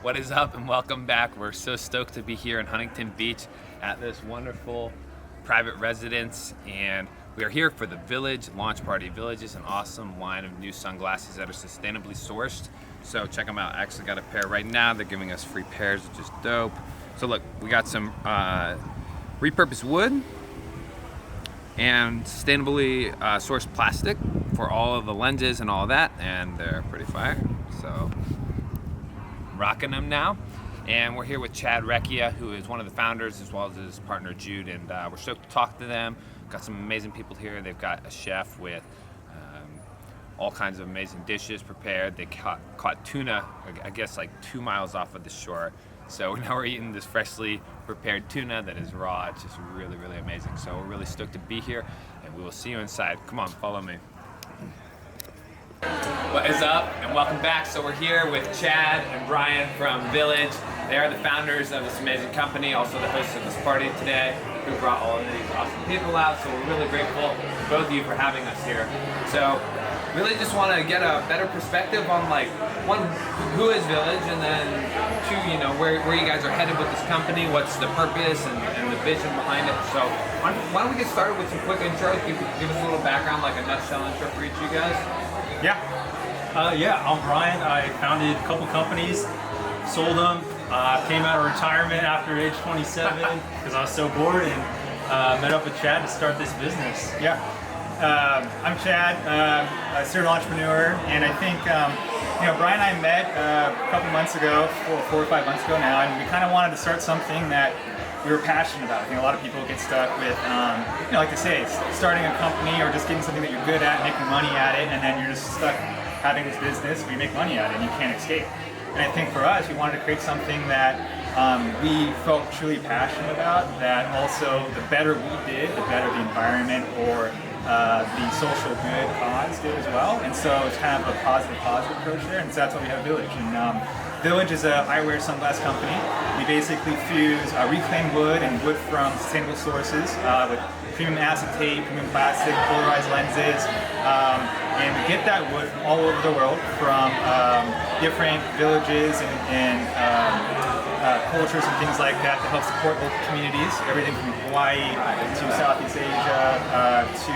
What is up and welcome back. We're so stoked to be here in Huntington Beach at this wonderful private residence, and we are here for the VLLGE launch party. VLLGE is an awesome line of new sunglasses that are sustainably sourced, so check them out. I actually got a pair right now. They're giving us free pairs, which is dope. So look, we got some repurposed wood and sustainably sourced plastic for all of the lenses and all that, and they're pretty fire. So rocking them now. And we're here with Chad Recchia, who is one of the founders, as well as his partner Jude, and we're stoked to talk to them. Got some amazing people here. They've got a chef with all kinds of amazing dishes prepared. They caught tuna, I guess like 2 miles off of the shore. So now we're eating this freshly prepared tuna that is raw. It's just really, really amazing. So we're really stoked to be here, and we will see you inside. Come on, follow me. What is up, and welcome back. So we're here with Chad and Brian from VLLGE. They are the founders of this amazing company, also the hosts of this party today, who brought all of these awesome people out. So we're really grateful to both of you for having us here. So really just want to get a better perspective on, like, one, who is VLLGE, and then two, you know, where you guys are headed with this company, what's the purpose and the vision behind it. So why don't we get started with some quick intros, give us a little background, like a nutshell intro for each of you guys. Yeah, I'm Brian. I founded a couple companies, sold them, came out of retirement after age 27 because I was so bored, and met up with Chad to start this business. Yeah, I'm Chad, a serial entrepreneur, and I think Brian and I met a couple months ago, 4 or 5 months ago now, and we kind of wanted to start something that we were passionate about. I think a lot of people get stuck with, like they say, starting a company or just getting something that you're good at, making money at it, and then you're just stuck having this business where you make money at it and you can't escape. And I think for us, we wanted to create something that we felt truly passionate about, that also the better we did, the better the environment or the social good cause did as well. And so it's kind of a positive approach there, and so that's why we have VLLGE. And VLLGE is an eyewear sunglass company. We basically fuse reclaimed wood and wood from sustainable sources with premium acetate, premium plastic, polarized lenses, and we get that wood from all over the world, from different villages and cultures and things like that help support local communities, everything from Hawaii to Southeast Asia to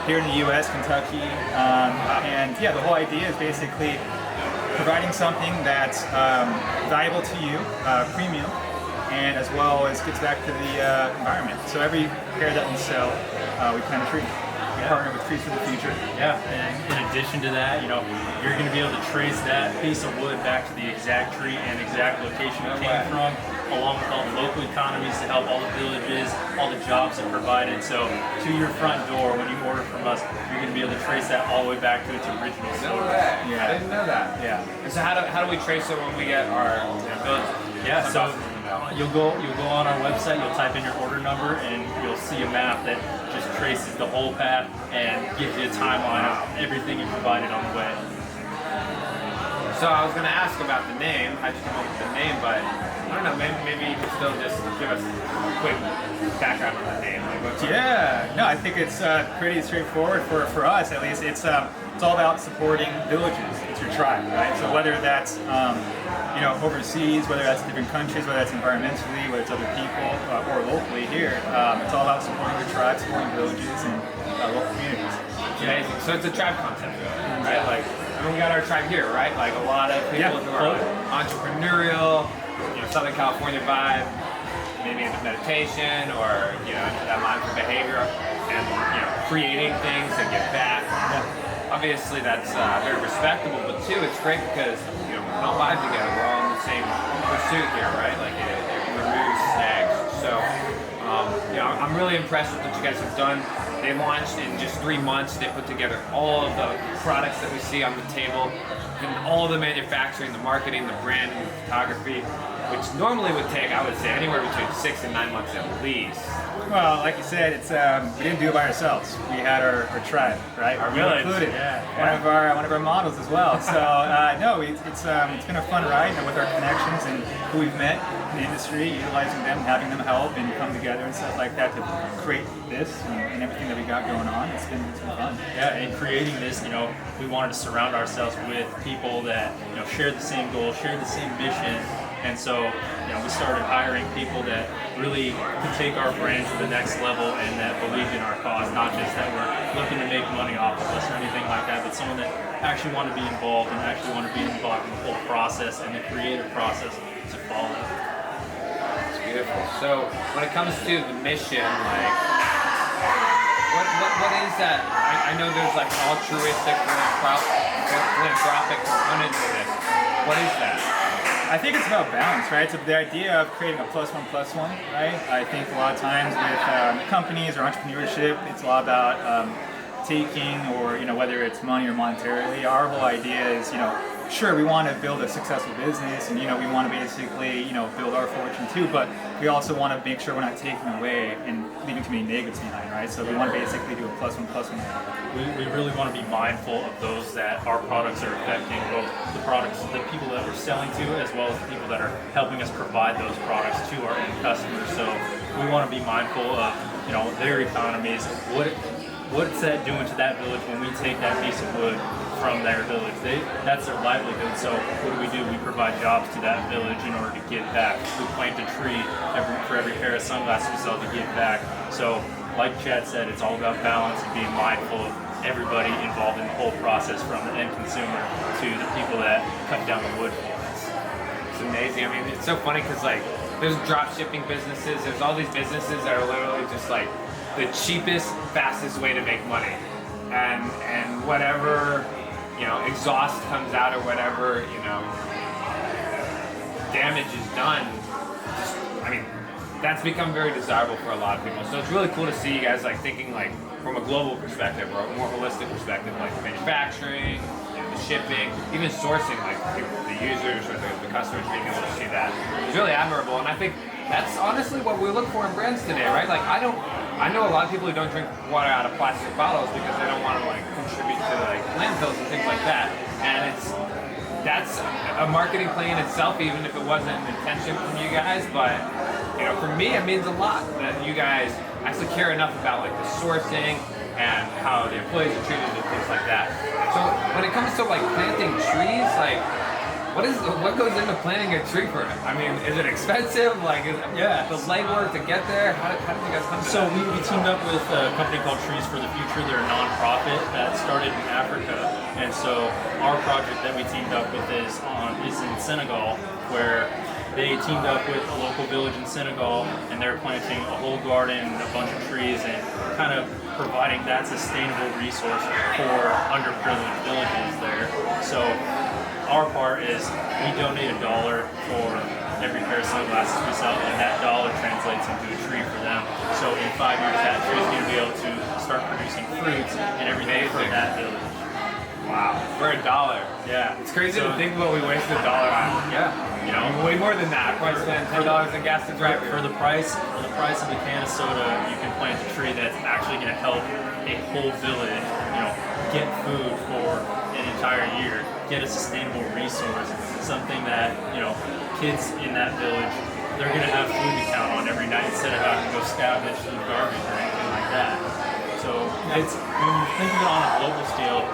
here in the US, Kentucky. And yeah, the whole idea is basically providing something that's valuable to you, premium, and as well as gets back to the environment. So every pair that we sell, we plant a tree. We partner with Trees for the Future. Yeah, and in addition to that, you're going to be able to trace that piece of wood back to the exact tree and exact location it came from, along with all the local economies to help all the villages, all the jobs it provided. So to your front door, when you order from us, you're going to be able to trace that all the way back to its original source. Yeah. I didn't know that. Yeah. And so how do we trace it when we get our VLLGE? Yeah, so you'll go on our website, you'll type in your order number, and you'll see a map that just traces the whole path and gives you a timeline of everything you provided on the way. So I was going to ask about the name. How'd you come up with the name? But I don't know. Maybe you can still just give us a quick background on the name. I think it's pretty straightforward for us, at least. It's all about supporting villages. It's your tribe, right? So whether that's overseas, whether that's different countries, whether that's environmentally, whether it's other people, or locally here, it's all about supporting your tribe, supporting villages and local communities. Amazing. So it's a tribe concept, right? Like, we got our tribe here, right? Like a lot of people who are entrepreneurial, Southern California vibe, maybe into meditation or into that mindful behavior, and creating things that give back. Obviously, that's very respectable, but too, it's great because we don't vibe together. We're all in the same pursuit here, right? Like it removes snags. So, I'm really impressed with what you guys have done. They launched in just 3 months. They put together all of the products that we see on the table, and all the manufacturing, the marketing, the branding, the photography, which normally would take, I would say, anywhere between 6 and 9 months at least. Well, like you said, it's we didn't do it by ourselves. We had our tribe, right? Our village, included one of our models as well. So it's been a fun ride, and with our connections and who we've met in the industry, utilizing them, having them help and come together and stuff like that to create this and everything that we got going on. It's been fun. Yeah, and creating this, we wanted to surround ourselves with people that share the same goal, share the same mission. And so, we started hiring people that really could take our brand to the next level and that believed in our cause, not just that we're looking to make money off of us or anything like that, but someone that actually want to be involved and actually want to be involved in the whole process and the creative process to follow. It's beautiful. So when it comes to the mission, like, what is that? I know there's like an altruistic philanthropic component to this. What is that? I think it's about balance, right? So the idea of creating a +1 +1, right? I think a lot of times with companies or entrepreneurship, it's a lot about taking, or whether it's money or monetarily. Our whole idea is, sure, we want to build a successful business, and we want to basically build our fortune too, but we also want to make sure we're not taking away and leaving too many negatives behind, right? So we want to basically do a +1 +1. We really want to be mindful of those that our products are affecting, both the people that we're selling to, as well as the people that are helping us provide those products to our end customers. So we want to be mindful of their economies. What's that doing to that village when we take that piece of wood from their village? That's their livelihood. So what do? We provide jobs to that village in order to give back. We plant a tree for every pair of sunglasses we sell to give back. So like Chad said, it's all about balance and being mindful of everybody involved in the whole process, from the end consumer to the people that cut down the wood for us. It's amazing. I mean, it's so funny because like there's drop shipping businesses. There's all these businesses that are literally just like the cheapest, fastest way to make money, and whatever exhaust comes out or whatever damage is done. That's become very desirable for a lot of people. So it's really cool to see you guys like thinking like from a global perspective or a more holistic perspective, like manufacturing, the shipping, even sourcing, like the users or the customers being able to see that. It's really admirable, and I think that's honestly what we look for in brands today, right? Like I know a lot of people who don't drink water out of plastic bottles because they don't want to like contribute to like landfills and things like that, and that's a marketing play in itself, even if it wasn't an intention from you guys. But for me, it means a lot that you guys actually care enough about like the sourcing and how the employees are treated and things like that. So when it comes to like planting trees, like what goes into planting a tree for it? I mean, is it expensive? Like, the legwork to get there? How did you guys come to So that? we teamed up with a company called Trees for the Future. They're a nonprofit that started in Africa, and so our project that we teamed up with is in Senegal, where they teamed up with a local village in Senegal, and they're planting a whole garden, a bunch of trees, and kind of providing that sustainable resource for underprivileged villages there. So our part is we donate $1 for every pair of sunglasses we sell, and that dollar translates into a tree for them. So in 5 years, that tree is going to be able to start producing fruits and everything for that village. Wow, for $1. Yeah, It's crazy to think what we waste $1 on. Yeah, Way more than that. Probably spend $10 in gas to drive here. for the price of a can of soda, you can plant a tree that's actually going to help a whole village, get food for an entire year, get a sustainable resource, something that kids in that village, they're going to have food to count on every night instead of having to go scavenge through garbage or anything like that. So it's, when you think of it on a global scale,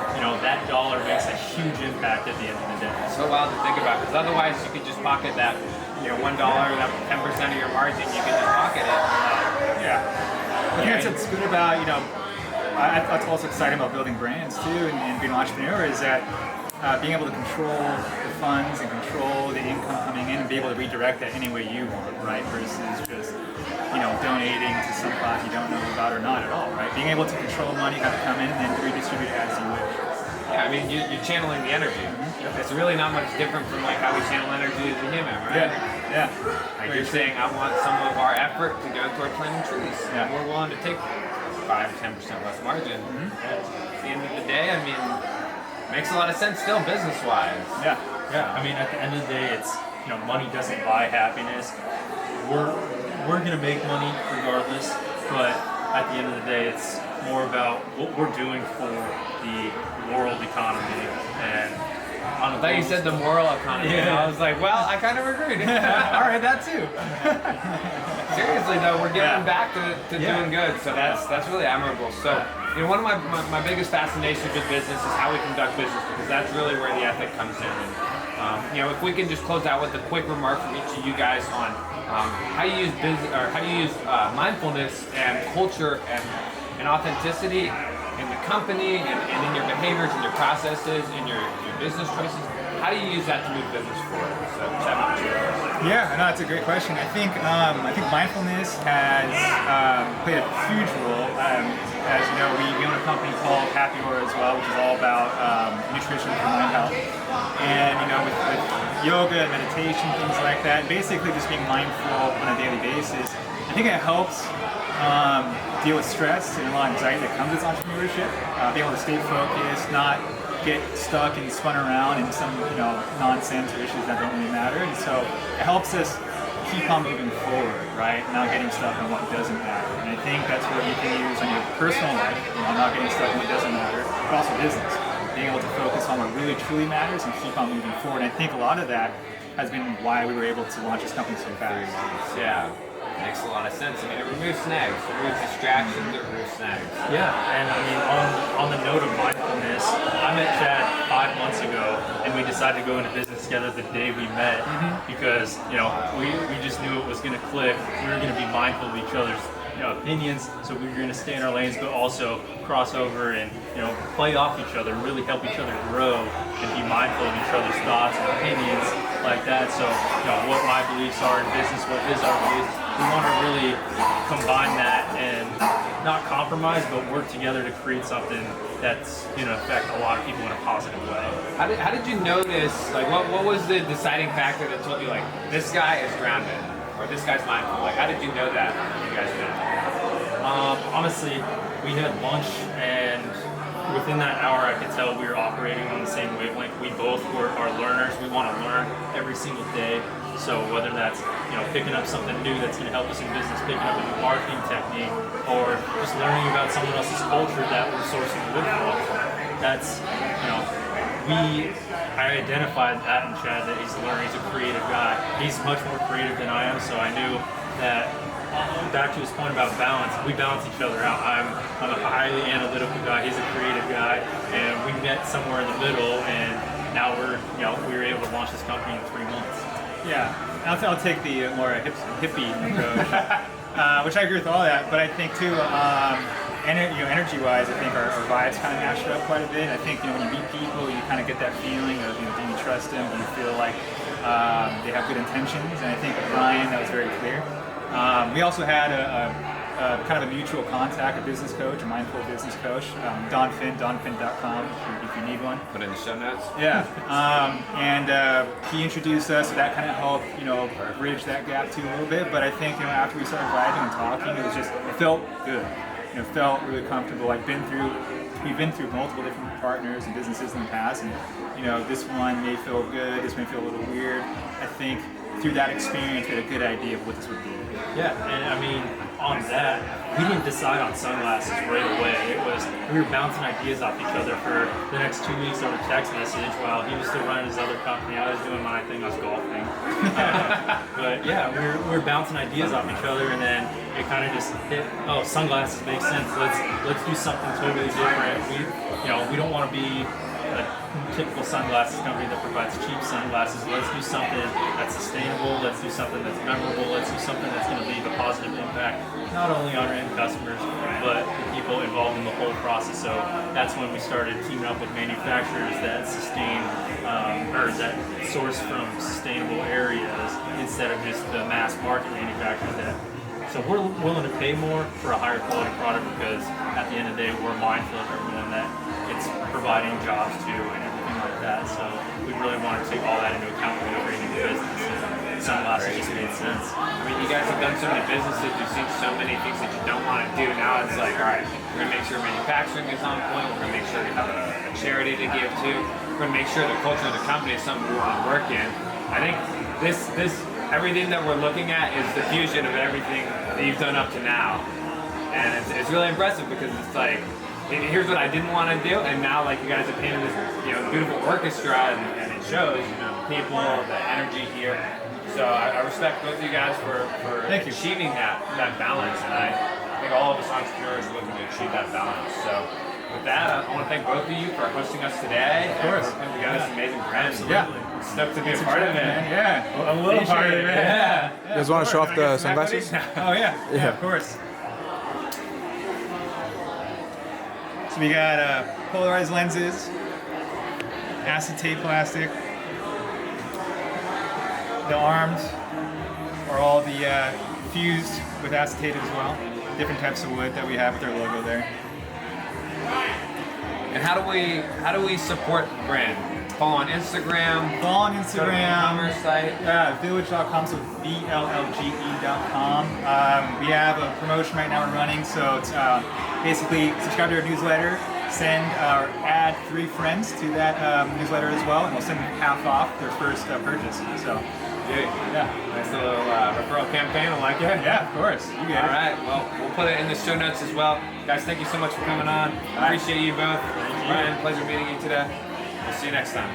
that dollar makes a huge impact at the end of the day. So wild to think about, because otherwise you could just pocket that, $1, that 10% of your margin, you could just pocket it. I think that's what's good about, that's also exciting about building brands too, and being an entrepreneur, is that being able to control the funds and control the income coming in and be able to redirect that any way you want, right? Versus just, donating to some cause you don't know about or not at all, right? Being able to control money, have it come in, and then redistribute it as you wish. Yeah, I mean, you're channeling the energy. It's really not much different from like how we channel energy as a human, right? Yeah. Like you're saying, I want some of our effort to go toward planting trees. Yeah. And we're willing to take 5-10% less margin. At the end of the day, I mean, makes a lot of sense still business-wise. Yeah. I mean, at the end of the day, it's money doesn't buy happiness. We're gonna make money regardless, but at the end of the day, it's more about what we're doing for the world economy and I thought you said the moral economy. And I was like, well, I kind of agreed. All right, that too. Seriously though, we're giving back to doing good, so that's really admirable. So, you know, one of my biggest fascinations with business is how we conduct business, because that's really where the ethic comes in. And, you know, if we can just close out with a quick remark from each of you guys on how you use business, or how you use mindfulness and culture and authenticity in the company and in your behaviors and your processes and your business choices. How do you use that to move business forward? So, Yeah, no, that's a great question. I think mindfulness has played a huge role. As you know, we own a company called Happy Aura as well, which is all about nutrition for mind health. And you know, with yoga and meditation, things like that, basically just being mindful on a daily basis, I think it helps deal with stress and a lot of anxiety that comes with entrepreneurship. Being able to stay focused, not get stuck and spun around in some nonsense or issues that don't really matter. And so it helps us keep on moving forward, right? Not getting stuck on what doesn't matter. And I think that's what you can use on your personal life, not getting stuck on what doesn't matter, but also business. Being able to focus on what really truly matters and keep on moving forward. And I think a lot of that has been why we were able to launch this company so fast. Yeah. Makes a lot of sense. I mean, it removes snags, it removes distractions, it removes snags. Yeah, and I mean, on the note of mindfulness, I met Chad 5 months ago, and we decided to go into business together the day we met because we just knew it was going to click. We were going to be mindful of each other's opinions, so we were going to stay in our lanes, but also cross over and play off each other, really help each other grow, and be mindful of each other's thoughts and opinions like that. So what my beliefs are in business, what his are beliefs. We want to really combine that and not compromise, but work together to create something that's going to affect a lot of people in a positive way. How did you notice, like, what was the deciding factor that told you, like, this guy is grounded, or this guy's mindful? Like, how did you know that when you guys met? Honestly, we had lunch, and within that hour I could tell we were operating on the same wavelength. We both are learners. We want to learn every single day. So whether that's picking up something new that's going to help us in business, picking up a new marketing technique, or just learning about someone else's culture that we're sourcing wood from, that's I identified that in Chad, that he's learning. He's a creative guy. He's much more creative than I am, so I knew that. Back to his point about balance, we balance each other out. I'm a highly analytical guy. He's a creative guy, and we met somewhere in the middle, and now we were able to launch this company in 3 months. Yeah, I'll take the more hippie approach, which I agree with all that. But I think too, energy-wise, I think our vibes kind of matched up quite a bit. I think when you meet people, you kind of get that feeling of do you trust them? Do you feel like they have good intentions? And I think with Ryan, that was very clear. We also had a kind of a mutual contact, a business coach, a mindful business coach, donfin.com if you need one. Put it in the show notes. Yeah, and he introduced us, so that kind of helped, bridge that gap too a little bit. But I think, after we started vibing and talking, it felt good. It felt really comfortable. We've been through multiple different partners and businesses in the past, and this one may feel good, this may feel a little weird. I think through that experience, we had a good idea of what this would be. Yeah, and I mean, on that, we didn't decide on sunglasses right away. We were bouncing ideas off each other for the next 2 weeks over text message while he was still running his other company. I was doing my thing, I was golfing. But yeah, we were bouncing ideas off each other, and then it kind of just hit, sunglasses make sense. Let's do something totally different. We don't want to be a typical sunglasses company that provides cheap sunglasses. Let's do something that's sustainable. Let's do something that's memorable. Let's do something that's going to leave a positive impact, not only on our end customers, but the people involved in the whole process. So that's when we started teaming up with manufacturers that sustain or that source from sustainable areas instead of just the mass market manufacturers. So we're willing to pay more for a higher quality product because at the end of the day, we're mindful of everyone that it's providing jobs to and everything like that. So we really wanted to take all that into account when we were creating the business. And sunglasses just made sense. I mean, you guys have done so many businesses, you've seen so many things that you don't want to do. Now it's like, all right, we're going to make sure manufacturing is on point. We're going to make sure we have a charity to give to. We're going to make sure the culture of the company is something we want to work in. I think this everything that we're looking at is the fusion of everything that you've done up to now. And it's really impressive because it's like, here's what I didn't want to do, and now like you guys have painted this, beautiful orchestra, and it shows, the people, the energy here. So I respect both of you guys for achieving that balance, and I think all of us entrepreneurs are looking to achieve that balance. So with that, I want to thank both of you for hosting us today. Of course. And for putting together this amazing brand. Yeah. Stoked to be a part of it. Yeah. A little part of it. Yeah. You guys want to show off the sunglasses? Oh yeah. Yeah, of course. So we got polarized lenses, acetate plastic. The arms are all fused with acetate as well. Different types of wood that we have with our logo there. And how do we support the brand? Follow on Instagram. Follow on Go to the Instagram. e-commerce site. VLLGE.com, so VLLGE.com. We have a promotion right now we're running, so it's basically subscribe to our newsletter, send or add 3 friends to that newsletter as well, and we'll send them half off their first purchase. So, Yeah. Nice little referral campaign. I like it. yeah, of course. You get All it. right. Well, we'll put it in the show notes as well. Guys, thank you so much for coming on. Appreciate you both. Brian, pleasure meeting you today. We'll see you next time.